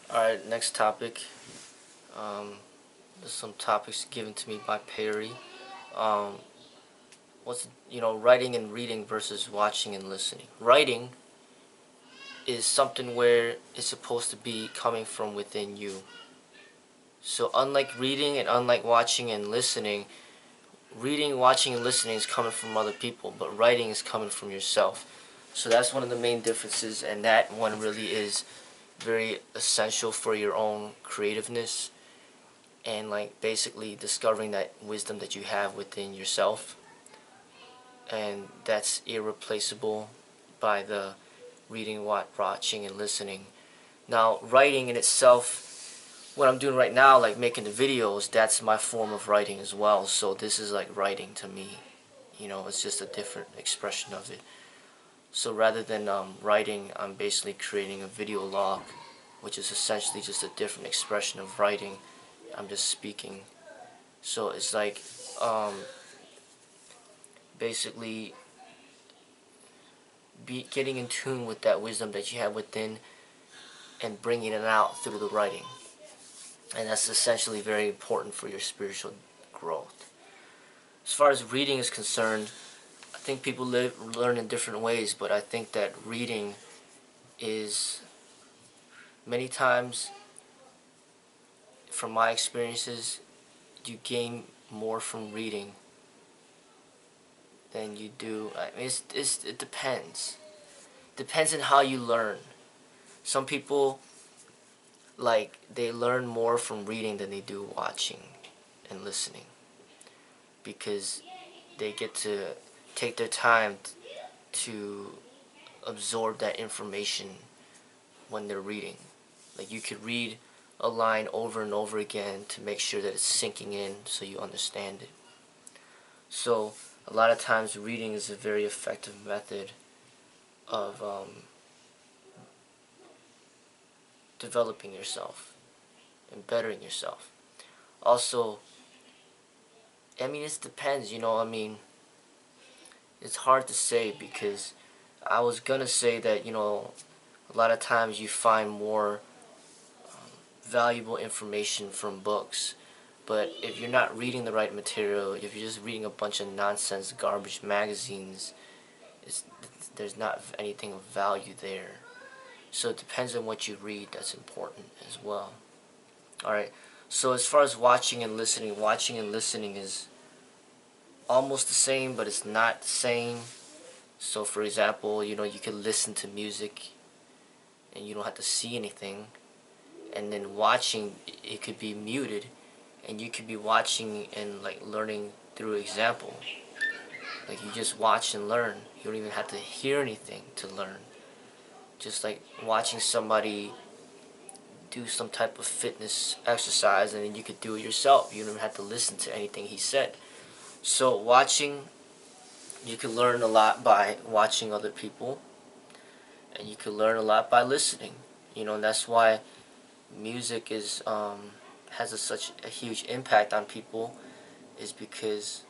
Alright, next topic. There's some topics given to me by Perry. Um, writing and reading versus watching and listening. Writing is something where it's supposed to be coming from within you. So unlike reading and unlike watching and listening, reading, watching, and listening is coming from other people, but writing is coming from yourself. So that's one of the main differences, and that one really is very essential for your own creativeness and like basically discovering that wisdom that you have within yourself, and that's irreplaceable by the reading, watching, and listening. Now, writing in itself, what I'm doing right now, like making the videos, that's my form of writing as well. So this is like writing to me. It's just a different expression of it. So rather than writing, I'm basically creating a video log, which is essentially just a different expression of writing. I'm just speaking. So it's like basically getting in tune with that wisdom that you have within and bringing it out through the writing. And that's essentially very important for your spiritual growth. As far as reading is concerned, I think people learn in different ways, but I think that reading is many times, from my experiences, you gain more from reading than you do. I mean, it depends. Depends on how you learn. Some people, like, they learn more from reading than they do watching and listening, because they get to take their time to absorb that information when they're reading. Like, you could read a line over and over again to make sure that it's sinking in so you understand it. So a lot of times reading is a very effective method of developing yourself and bettering yourself. Also, I mean, it depends, I mean, it's hard to say, because I was gonna say that, a lot of times you find more valuable information from books. But if you're not reading the right material, if you're just reading a bunch of nonsense, garbage magazines, there's not anything of value there. So it depends on what you read. That's important as well. Alright, so as far as watching and listening is almost the same, but it's not the same. So for example, you could listen to music and you don't have to see anything. And then watching, it could be muted, and you could be watching and like learning through example. Like, you just watch and learn. You don't even have to hear anything to learn. Just like watching somebody do some type of fitness exercise, and then you could do it yourself. You don't even have to listen to anything he said. So watching, you can learn a lot by watching other people, and you can learn a lot by listening. And that's why music has such a huge impact on people, is because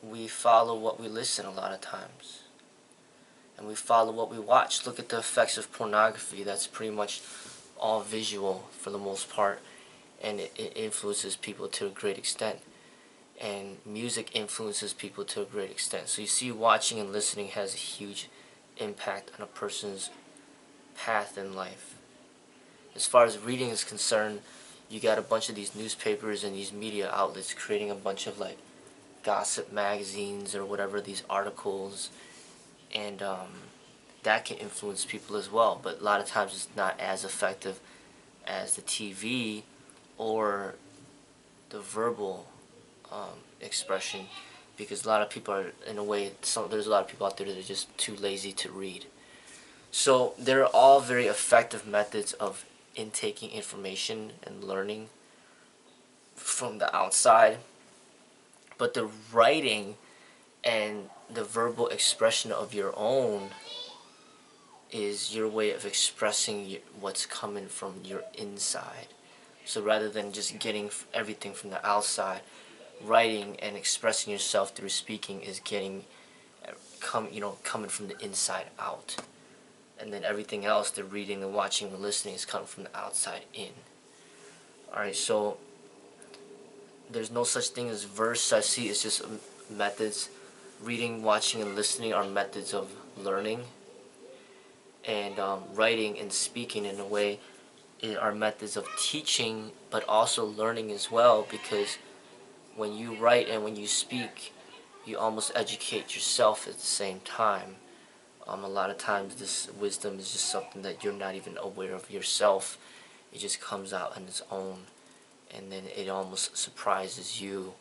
we follow what we listen a lot of times, and we follow what we watch. Look at the effects of pornography. That's pretty much all visual for the most part, and it influences people to a great extent, and music influences people to a great extent. So you see, watching and listening has a huge impact on a person's path in life. As far as reading is concerned, you got a bunch of these newspapers and these media outlets creating a bunch of like gossip magazines or whatever, these articles, and that can influence people as well. But a lot of times it's not as effective as the TV or the verbal expression, because a lot of people are, in a way, there's a lot of people out there that are just too lazy to read. So they're all very effective methods of intaking information and learning from the outside, but the writing and the verbal expression of your own is your way of expressing what's coming from your inside. So rather than just getting everything from the outside, writing and expressing yourself through speaking is coming from the inside out. and then everything else, the reading, the watching, the listening, is coming from the outside in. Alright, so there's no such thing as verse. I see it's just methods. Reading, watching, and listening are methods of learning, and writing and speaking in a way are methods of teaching, but also learning as well, because when you write and when you speak, you almost educate yourself at the same time. A lot of times this wisdom is just something that you're not even aware of yourself. It just comes out on its own, and then it almost surprises you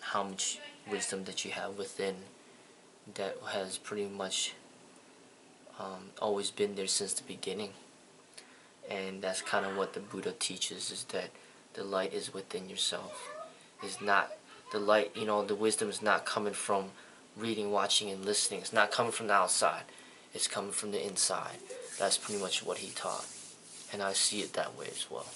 how much wisdom that you have within that has pretty much always been there since the beginning. And that's kind of what the Buddha teaches, is that the light is within yourself. It's not the light, you know, the wisdom is not coming from reading, watching, and listening. It's not coming from the outside. It's coming from the inside. That's pretty much what he taught. And I see it that way as well.